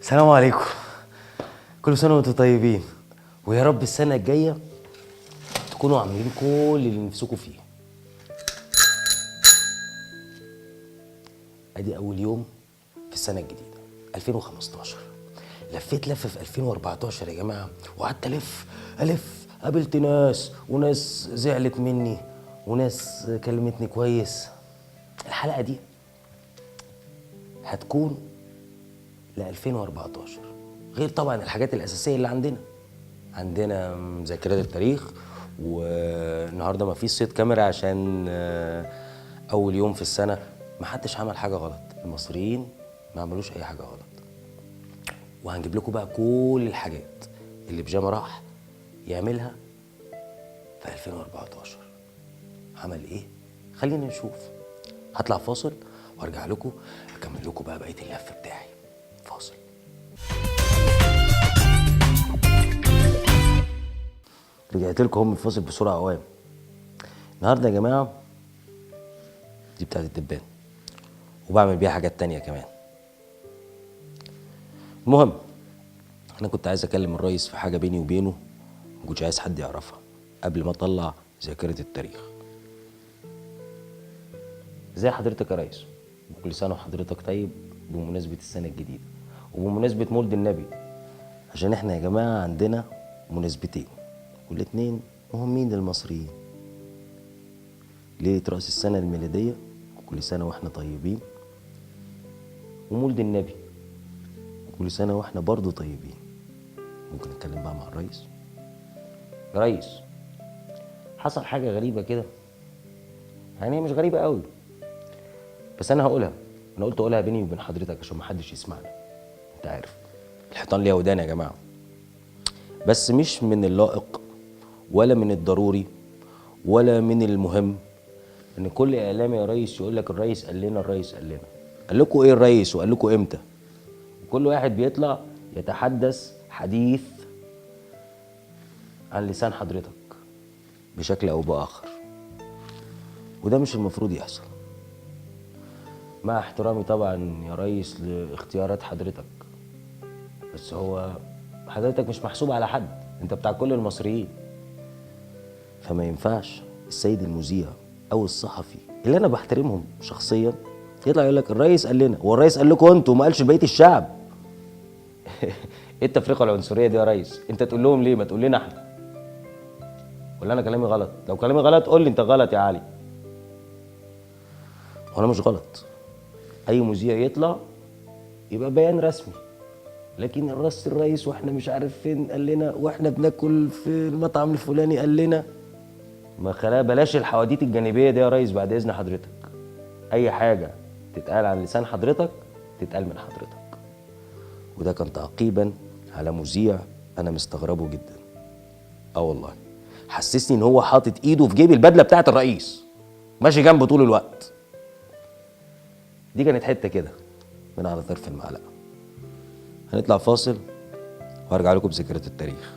السلام عليكم. كل سنة وانتم طيبين، ويا رب السنة الجاية تكونوا عاملين كل اللي نفسكم فيه. ادي اول يوم في السنة الجديدة 2015. لفيت لف في 2014 يا جماعة، وقعدت الف قابلت وناس زعلت مني وناس كلمتني كويس. الحلقة دي هتكون ل 2014، غير طبعا الحاجات الأساسية اللي عندنا مذاكرات التاريخ، والنهارده ما فيش صيت كاميرا عشان أول يوم في السنة. ما حدش عمل حاجة غلط، المصريين ما عملوش أي حاجة غلط. وهنجيب لكم بقى كل الحاجات اللي بيجاما راح يعملها في 2014. عمل إيه؟ خلينا نشوف. هطلع فاصل وارجع لكم اكمل لكم بقى بقيه اللف بتاعي. فاصل. رجعت لكم من الفاصل بسرعه قوام. النهارده يا جماعه دي بتاعت الدبان، وبعمل بيها حاجات تانية كمان. المهم انا كنت عايز اكلم الريس في حاجه بيني وبينه، مكنتش عايز حد يعرفها قبل ما اطلع ذاكره التاريخ. ازي حضرتك يا ريس؟ وكل سنه وحضرتك طيب بمناسبه السنه الجديده وبمناسبه مولد النبي، عشان احنا يا جماعه عندنا مناسبتين والاتنين مهمين للمصريين. ليله راس السنه الميلاديه وكل سنه واحنا طيبين، ومولد النبي وكل سنه واحنا برضو طيبين. ممكن اتكلم بقى مع الريس؟ يا ريس، حصل حاجه غريبه كده، يعني هي مش غريبه قوي بس انا هقولها. انا قلت اقولها بيني وبين حضرتك عشان محدش يسمعنا. انت عارف الحيطان ليها ودان يا جماعه. بس مش من اللائق ولا من الضروري ولا من المهم ان كل اعلامي يا ريس يقول لك الريس قال لنا الريس قال لنا. قال لكم ايه الريس وقال لكم امتى؟ وكل واحد بيطلع يتحدث حديث عن لسان حضرتك بشكل او باخر، وده مش المفروض يحصل. مع احترامي طبعا يا ريس لاختيارات حضرتك، بس هو حضرتك مش محسوب على حد، انت بتاع كل المصريين. فما ينفعش السيد المذيع او الصحفي اللي انا بحترمهم شخصيا يطلع يقول لك الريس قال لنا. هو الريس قال لكم انتوا ما قالش بقيه الشعب؟ ايه التفرقه العنصريه دي يا ريس؟ انت تقول لهم ليه؟ ما تقول لنا احنا. ولا انا كلامي غلط؟ لو كلامي غلط قول لي انت غلط يا علي. وانا مش غلط، اي مذيع يطلع يبقى بيان رسمي، لكن الرئيس واحنا مش عارف فين قال لنا، واحنا بناكل في المطعم الفلاني قال لنا. ما خلاها بلاش الحواديت الجانبيه دي يا ريس بعد اذن حضرتك. اي حاجه تتقال عن لسان حضرتك تتقال من حضرتك. وده كان تعقيبا على مذيع انا مستغربه جدا. والله حسسني ان هو حاطط ايده في جيب البدله بتاعه الرئيس ماشي جنبه طول الوقت. دي كانت حته كده من على طرف المعلقه. هنطلع فاصل وهرجع لكم بذاكره التاريخ،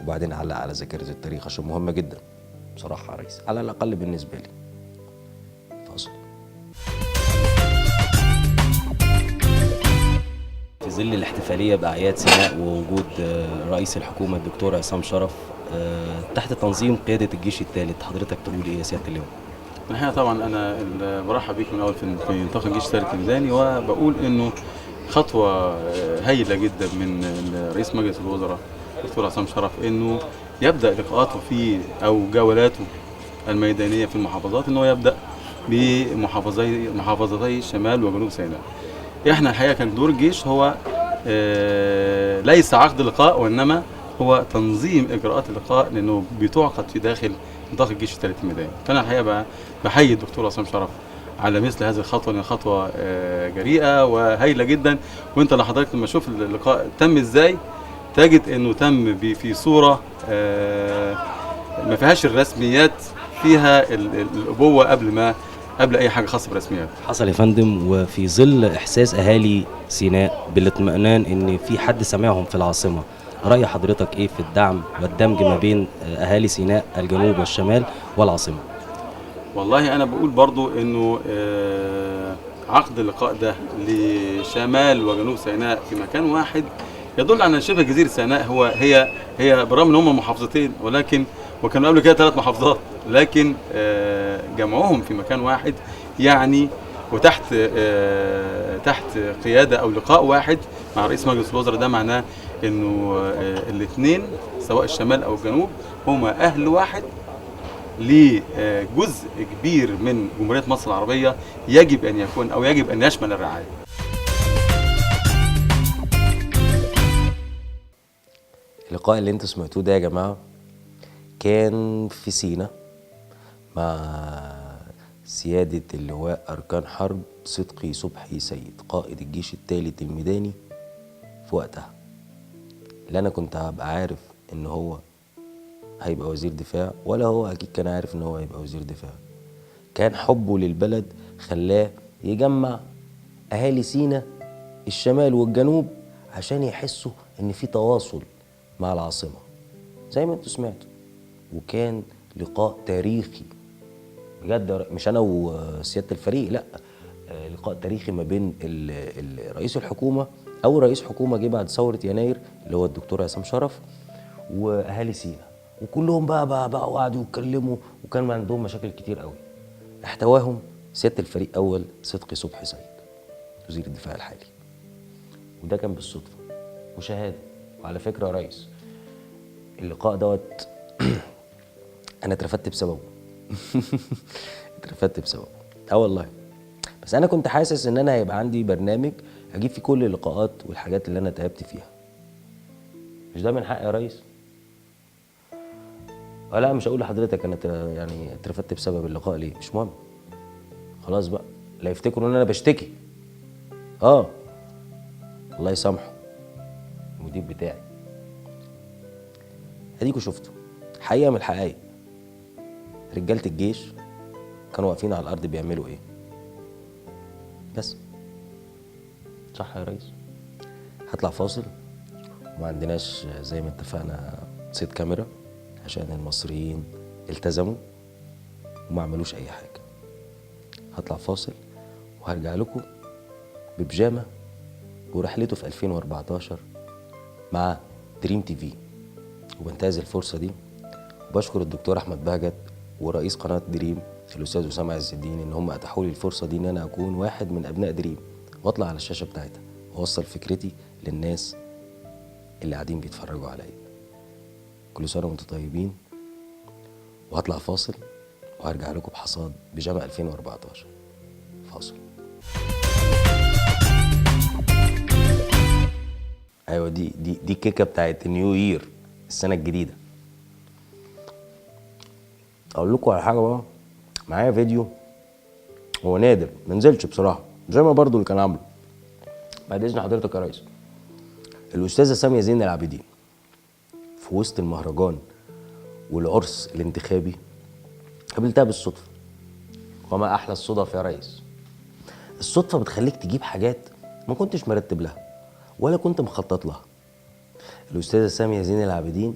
وبعدين اعلق على ذاكره التاريخ عشان مهمه جدا بصراحه يا ريس، على الاقل بالنسبه لي. فاصل. في ظل الاحتفاليه باعياد سيناء ووجود رئيس الحكومه الدكتور عصام شرف تحت تنظيم قياده الجيش الثالث، حضرتك تقول ايه يا سياده اللواء؟ الحقيقه طبعا انا برحب بيك من اول في نطاق الجيش الثالث الميداني، وبقول انه خطوه هايله جدا من رئيس مجلس الوزراء الدكتور عصام شرف انه يبدا لقاءاته في او جولاته الميدانيه في المحافظات، انه يبدا بمحافظتي شمال وجنوب سيناء. احنا الحقيقه كان دور الجيش هو ليس عقد لقاء، وانما هو تنظيم اجراءات اللقاء لانه بتعقد في داخل نطاق الجيش الثالث الميداني. فانا الحقيقه بحيي الدكتور عصام شرف على مثل هذه الخطوه، لان خطوه جريئه وهايله جدا. وانت لحضرتك لما تشوف اللقاء تم ازاي تجد انه تم في صوره ما فيهاش الرسميات، فيها الابوه قبل اي حاجه خاصه برسميات. حصل يا فندم، وفي ظل احساس اهالي سيناء بالاطمئنان ان في حد سمعهم في العاصمه، راي حضرتك ايه في الدعم والدمج ما بين اهالي سيناء الجنوب والشمال والعاصمه؟ والله انا بقول برضو انه عقد اللقاء ده لشمال وجنوب سيناء في مكان واحد يدل على ان شبه جزيره سيناء هي بالرغم ان هم محافظتين، ولكن وكانوا قبل كده 3 محافظات، لكن جمعهم في مكان واحد يعني، وتحت تحت قياده او لقاء واحد مع رئيس مجلس الوزراء. ده معناه انه الاثنين سواء الشمال او الجنوب هما اهل واحد لجزء كبير من جمهوريه مصر العربيه يجب ان يكون او يجب ان يشمل الرعايه. اللقاء اللي انتوا سمعتوه ده يا جماعه كان في سينا مع سيادة اللواء أركان حرب صدقي صبحي سيد قائد الجيش الثالث الميداني في وقتها. لا أنا كنت هبقى عارف إن هو هيبقى وزير دفاع، ولا هو أكيد كان عارف إن هو هيبقى وزير دفاع. كان حبه للبلد خلاه يجمع أهالي سينا الشمال والجنوب عشان يحسوا إن في تواصل مع العاصمة زي ما انتوا سمعتوا. وكان لقاء تاريخي بجد، مش انا وسياده الفريق، لا، لقاء تاريخي ما بين رئيس الحكومه، اول رئيس حكومه جه بعد ثوره يناير اللي هو الدكتور عصام شرف، واهالي سينا، وكلهم بقى قعدوا يتكلموا، وكان عندهم مشاكل كتير قوي. احتواهم سياده الفريق اول صدقي صبحي سيد وزير الدفاع الحالي، وده كان بالصدفه وشهاده. وعلى فكره يا ريس، اللقاء دوت انا اترفدت بسببه. اترفدت بسببه، والله. بس انا كنت حاسس ان انا هيبقى عندي برنامج اجيب فيه كل اللقاءات والحاجات اللي انا تعبت فيها. مش ده من حقي يا ريس؟ لا مش هقول لحضرتك انا يعني اترفدت بسبب اللقاء ليه، مش مهم. خلاص بقى، لا يفتكروا ان انا بشتكي. الله يسامحه المدير بتاعي. اديكوا شفتوا حقيقه من الحقائق، رجاله الجيش كانوا واقفين على الارض بيعملوا ايه. بس صح يا ريس؟ هطلع فاصل، وما عندناش زي ما اتفقنا صيد كاميرا عشان المصريين التزموا وما عملوش اي حاجه. هطلع فاصل وهرجع لكم ببيجامه ورحلته في 2014 مع دريم تي في. وبنتهز الفرصه دي وبشكر الدكتور احمد بهجت ورئيس قناه دريم الاستاذ اسامه عز الدين ان هم اتاحوا لي الفرصه دي ان انا اكون واحد من ابناء دريم واطلع على الشاشه بتاعتها واوصل فكرتي للناس اللي قاعدين بيتفرجوا عليا. كل سنه وانتم طيبين، وهطلع فاصل وهرجع لكم بحصاد بيجامه 2014. فاصل. ايوه دي الكيكه بتاعت نيو يير، السنه الجديده. اقول لكم على حاجه بقى، معايا فيديو هو نادر ما نزلش بصراحه زي ما برضو اللي كان عامله. بعد اذن حضرتك يا ريس، الاستاذه ساميه زين العابدين في وسط المهرجان والعرس الانتخابي قابلتها بالصدفه. وما احلى الصدف يا ريس، الصدفه بتخليك تجيب حاجات ما كنتش مرتب لها ولا كنت مخطط لها. الاستاذه ساميه زين العابدين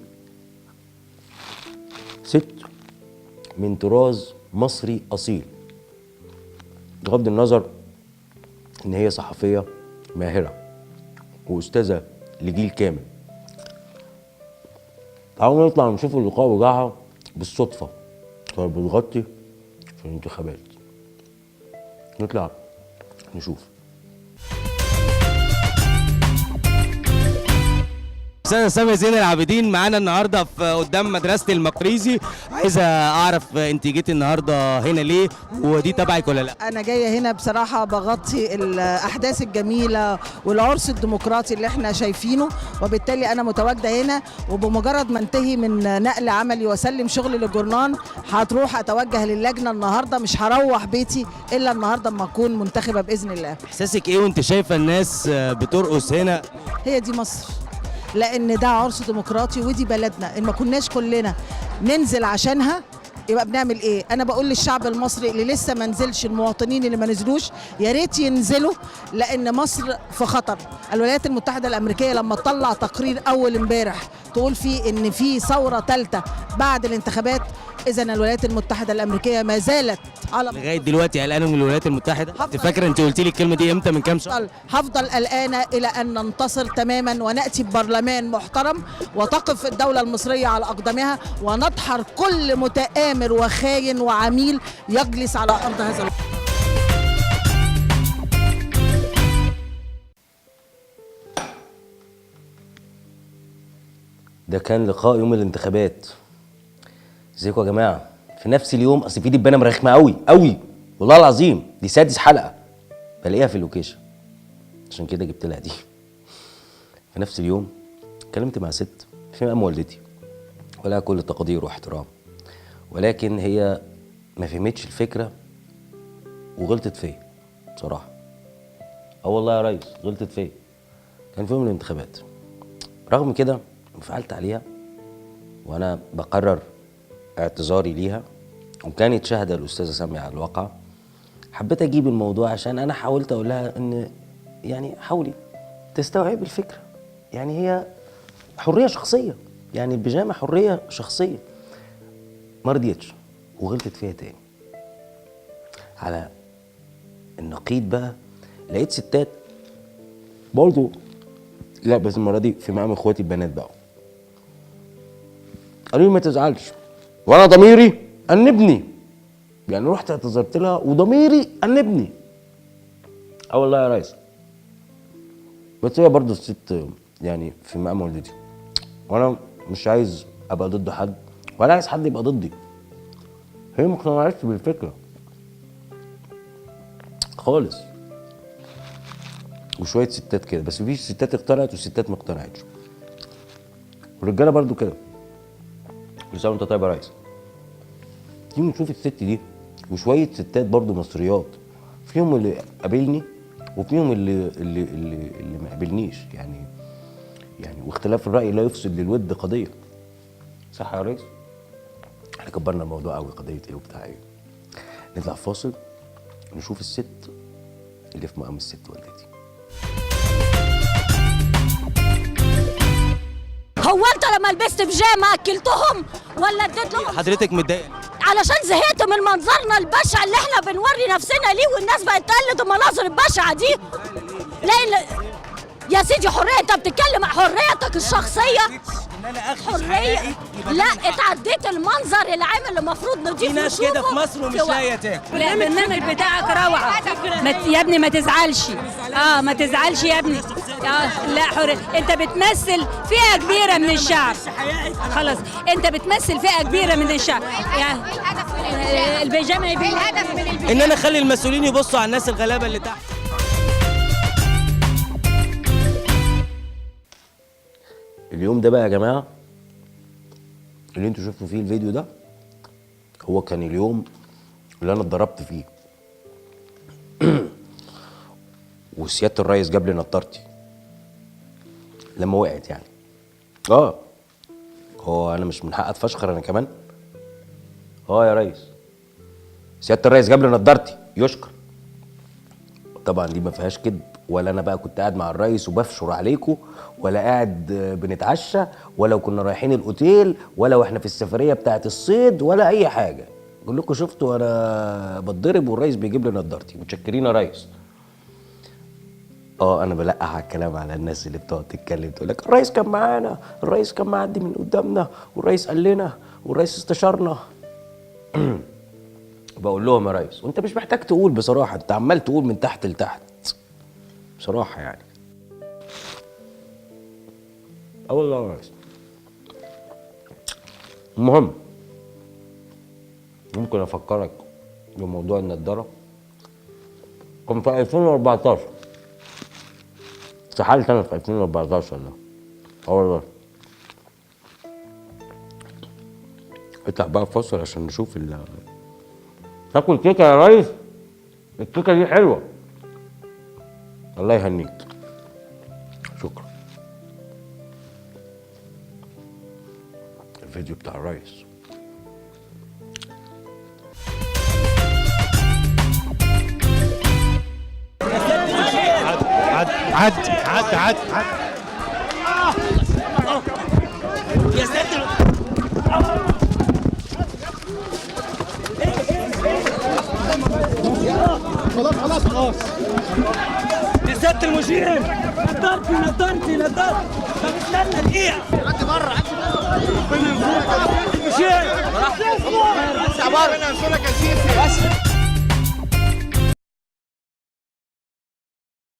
ست من طراز مصري اصيل، بغض النظر ان هي صحفيه ماهره واستاذه لجيل كامل. تعالوا نطلع نشوف اللقاء بتاعها بالصدفه كانت بتغطي في الانتخابات. نطلع نشوف. استاذه ساميه زين العابدين معانا النهارده في قدام مدرسه المقريزي. عايزه اعرف انت جيتي النهارده هنا ليه، ودي تبعك ولا لا؟ أنا جاية هنا بصراحة بغطي الأحداث الجميلة والعرس الديمقراطي اللي احنا شايفينه، وبالتالي أنا متواجدة هنا. وبمجرد ما انتهي من نقل عملي وأسلم شغلي للجورنان هتروح أتوجه للجنة النهاردة. مش هروح بيتي إلا النهاردة أما أكون منتخبة بإذن الله. احساسك ايه وانت شايفه الناس بترقص هنا؟ هي دي مصر، لأن ده عرس ديمقراطي ودي بلدنا. إن ما كناش كلنا ننزل عشانها يبقى بنعمل ايه؟ انا بقول للشعب المصري اللي لسه ما نزلش، المواطنين اللي ما نزلوش يا ريت ينزلوا، لان مصر في خطر. الولايات المتحده الامريكيه لما تطلع تقرير اول امبارح تقول فيه ان في ثوره ثالثه بعد الانتخابات، اذا الولايات المتحده الامريكيه ما زالت على لغايه دلوقتي قلقانه من الولايات المتحده؟ انت فاكره انت قلت لي الكلمه دي امتى من كام شهر؟ هفضل قلقانه الى ان ننتصر تماما وناتي ببرلمان محترم وتقف الدوله المصريه على اقدامها وندحر كل متآمر وخاين وعميل يجلس على ارض هذا الوطن. ده كان لقاء يوم الانتخابات. ازيكم يا جماعه؟ في نفس اليوم، اصل في دبانه مرخمه قوي قوي والله العظيم، دي سادس حلقه بلاقيها في اللوكيشن، عشان كده جبت لها دي. في نفس اليوم اتكلمت مع ست في مقام والدتي ولها كل تقدير واحترام، ولكن هي ما فهمتش الفكره وغلطت فيا بصراحه. والله يا ريس غلطت فيا. كان في يوم الانتخابات، رغم كده انفعلت عليها وانا بقرر اعتذاري ليها، وكانت شاهده الاستاذه ساميه على الواقع. حبيت اجيب الموضوع عشان انا حاولت اقول لها ان يعني حاولي تستوعبي الفكره، يعني هي حريه شخصيه، يعني البيجامه حريه شخصيه. ما رضيتش وغلطت فيها تاني. على النقيض بقى لقيت ستات برضه، لا بس المره دي في مقام اخواتي البنات بقى، قالوا لي ما تزعلش، وانا ضميري انبني. يعني رحت اعتذرت لها وضميري انبني. والله يا ريس. بس هي برضه الست يعني في مقام والدتي، وانا مش عايز ابقى ضد حد ولا عايز حد يبقى ضدي. هي ما اقتنعتش بالفكره خالص. وشويه ستات كده، بس في ستات اقتنعت وستات ما اقتنعتش. والرجاله برضه كده. كل سنه وانت طيب يا ريس. تيجي نشوف الست دي وشويه ستات برضه مصريات، فيهم اللي قابلني وفيهم اللي ما قابلنيش، يعني واختلاف الراي لا يفسد للود قضيه. صح يا ريس؟ احنا كبرنا الموضوع قوي، قضيه ايه وبتاع ايه. نطلع فاصل نشوف الست اللي في مقام الست والدتي. هو انت لما لبست بيجامه اكلتهم ولا اديت لهم؟ حضرتك متضايقه؟ علشان زهقت من منظرنا البشع اللي احنا بنوري نفسنا ليه، والناس بقت تقلد المناظر البشعه دي. لان يا سيدي حريه، انت بتتكلم عن حريتك الشخصيه. حريه؟ لا، اتعديت المنظر العام اللي المفروض نضيف. في ناس كده في مصر ومش لاقيه تاكل. لا، البرنامج بتاعك روعه. يا ابني ما تزعلش، ما تزعلش يا ابني. لا حريه، انت بتمثل فئه كبيره من الشعب. خلاص، انت بتمثل فئه كبيره من الشعب. البيجامه الهدف من البيجامه ان انا اخلي المسؤولين يبصوا على الناس الغلابه اللي تحت. اليوم ده بقى يا جماعه اللي انتوا شفتوا فيه الفيديو ده، هو كان اليوم اللي انا اتضربت فيه. وسياده الريس جاب لي نضارتي لما وقعت يعني. هو انا مش من حق اتفشخر انا كمان؟ يا ريس، سياده الريس جاب لي نضارتي، يشكر. طبعا دي ما فيهاش كذب، ولا انا بقى كنت قاعد مع الريس وبفشر عليكم، ولا قاعد بنتعشى، ولا كنا رايحين الاوتيل، ولا واحنا في السفريه بتاعه الصيد، ولا اي حاجه. اقول لكم شفتوا انا بتضرب والريس بيجيب لي نضارتي. متشكرين يا ريس. انا بلقح على الكلام على الناس اللي بتقعد تتكلم تقول لك الريس كان معانا، الريس كان معدي من قدامنا، والريس قال لنا، والريس استشارنا. بقول لهم يا ريس، وانت مش محتاج تقول بصراحه، انت عمال تقول من تحت لتحت بصراحه يعني. والله يا ريس. المهم ممكن افكرك بموضوع النضاره. كان في 2014 سحلت انا في 2014 ده. والله اطلع بقى فاصل عشان نشوف تاكل كيكه يا ريس. الكيكه دي حلوه، الله يهنيك. شكرا. الفيديو بتاع الريس عدي عدي عدي عدي. يا ساتر. خلاص خلاص خلاص. يا ساتر المشير. نطرتي نطرتي نطرتي. طب استنى دقيقة. عدي بره عدي بره. المشير. ربنا ينصرك يا سيدي.